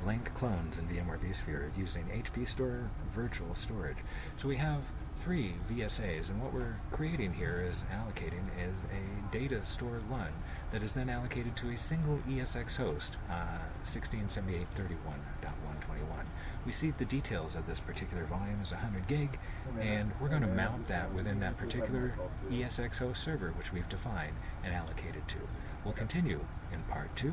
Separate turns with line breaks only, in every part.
linked clones in VMware vSphere using HP Store Virtual Storage. So we have 3 VSAs, and what we're creating here is allocating is a data store LUN that is then allocated to a single ESX host, 1678.31.121. We see the details of this particular volume is 100 gig, and we're going to mount that within that particular ESX host server, which we've defined and allocated to. We'll continue in part 2.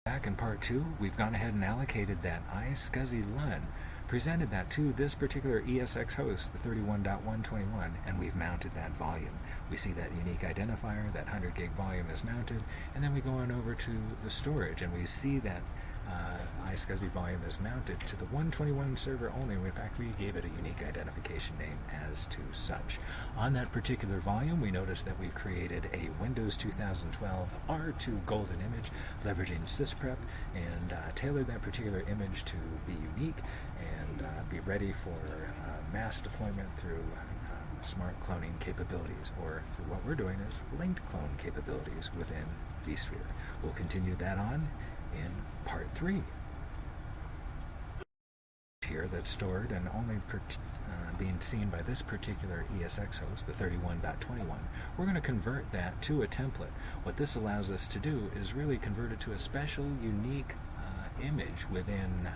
Back in part 2, we've gone ahead and allocated that iSCSI LUN, presented that to this particular ESX host, the 31.121, and we've mounted that volume. We see that unique identifier, that 100 gig volume is mounted, and then we go on over to the storage, and we see that iSCSI volume is mounted to the 121 server only. In fact, we gave it a unique identification name as to such. On that particular volume, we notice that we've created a Windows 2012 R2 golden image, leveraging sysprep, and tailored that particular image to be unique and be ready for mass deployment through smart cloning capabilities, or through what we're doing is linked clone capabilities within vSphere. We'll continue that on in part 3. Here that's stored and only being seen by this particular ESX host, the 31.21. We're going to convert that to a template. What this allows us to do is really convert it to a special, unique image within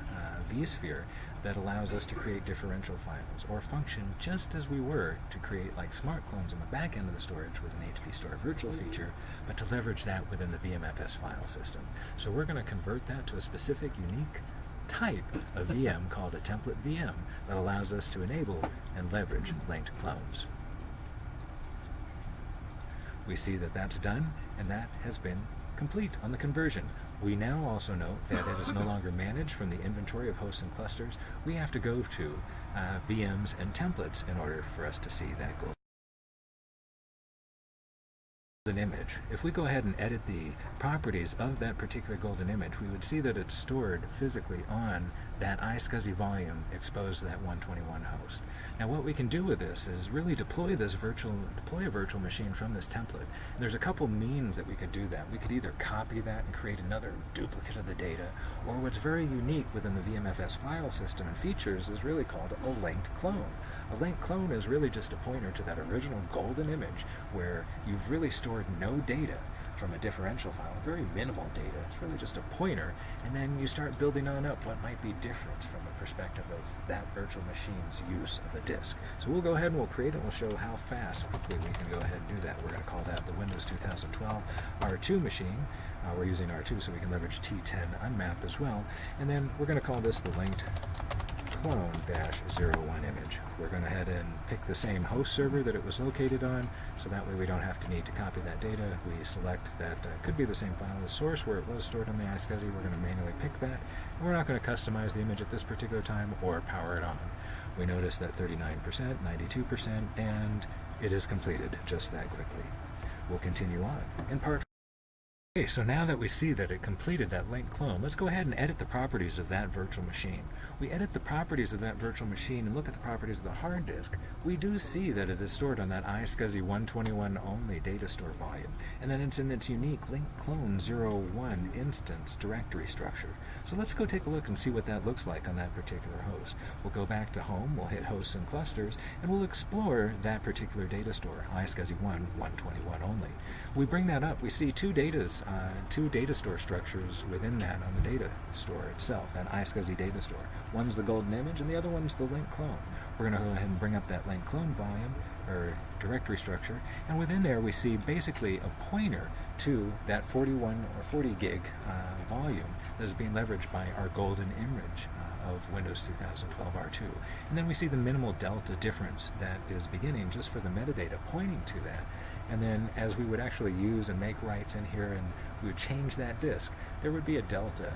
vSphere that allows us to create differential files or function just as we were to create like smart clones on the back end of the storage with an HP Store Virtual feature, but to leverage that within the VMFS file system. So we're going to convert that to a specific, unique type of VM called a template VM that allows us to enable and leverage linked clones. We see that that's done, and that has been complete on the conversion. We now also note that it is no longer managed from the inventory of hosts and clusters. We have to go to VMs and templates in order for us to see that golden image. If we go ahead and edit the properties of that particular golden image, we would see that it's stored physically on that iSCSI volume exposed to that 121 host. Now what we can do with this is really deploy a virtual machine from this template. And there's a couple means that we could do that. We could either copy that and create another duplicate of the data, or what's very unique within the VMFS file system and features is really called a linked clone. A linked clone is really just a pointer to that original golden image where you've really stored no data from a differential file, very minimal data. It's really just a pointer, and then you start building on up what might be different from a perspective of that virtual machine's use of a disk. So we'll go ahead and we'll create it, and we'll show how fast quickly we can go ahead and do that. We're going to call that the Windows 2012 R2 machine. We're using R2 so we can leverage T10 unmap as well, and then we're going to call this the linked clone-01 image. We're going to head and pick the same host server that it was located on, so that way we don't have to need to copy that data. We select that could be the same file as source where it was stored on the iSCSI. We're going to manually pick that. And we're not going to customize the image at this particular time or power it on. We notice that 39%, 92%, and it is completed just that quickly. We'll continue on in part. Okay, so now that we see that it completed that linked clone, let's go ahead and edit the properties of that virtual machine. We edit the properties of that virtual machine and look at the properties of the hard disk. We do see that it is stored on that iSCSI 121 only data store volume, and then it's in its unique linked clone 01 instance directory structure. So let's go take a look and see what that looks like on that particular host. We'll go back to home, we'll hit hosts and clusters, and we'll explore that particular data store, iSCSI 121 only. We bring that up, we see two data store structures within that on the data store itself, that iSCSI data store. One's the golden image and the other one's the linked clone. We're going to go ahead and bring up that linked clone volume or directory structure, and within there we see basically a pointer to that 41 or 40 gig volume that is being leveraged by our golden image of Windows 2012 R2. And then we see the minimal delta difference that is beginning just for the metadata pointing to that. And then as we would actually use and make writes in here and we would change that disk, there would be a delta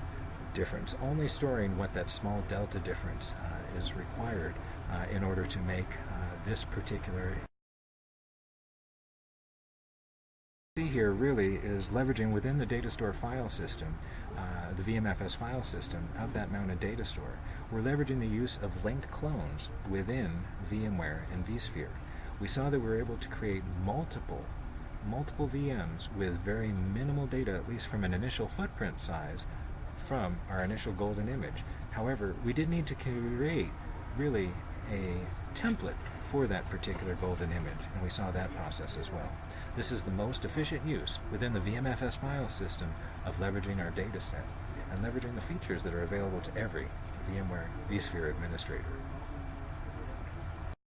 difference, only storing what that small delta difference is required in order to make this particular here really is leveraging within the data store file system, the VMFS file system of that mounted data store. We're leveraging the use of linked clones within VMware and vSphere. We saw that we were able to create multiple VMs with very minimal data, at least from an initial footprint size, from our initial golden image. However, we did need to create really a template for that particular golden image, and we saw that process as well. This is the most efficient use within the VMFS file system of leveraging our data set and leveraging the features that are available to every VMware vSphere administrator.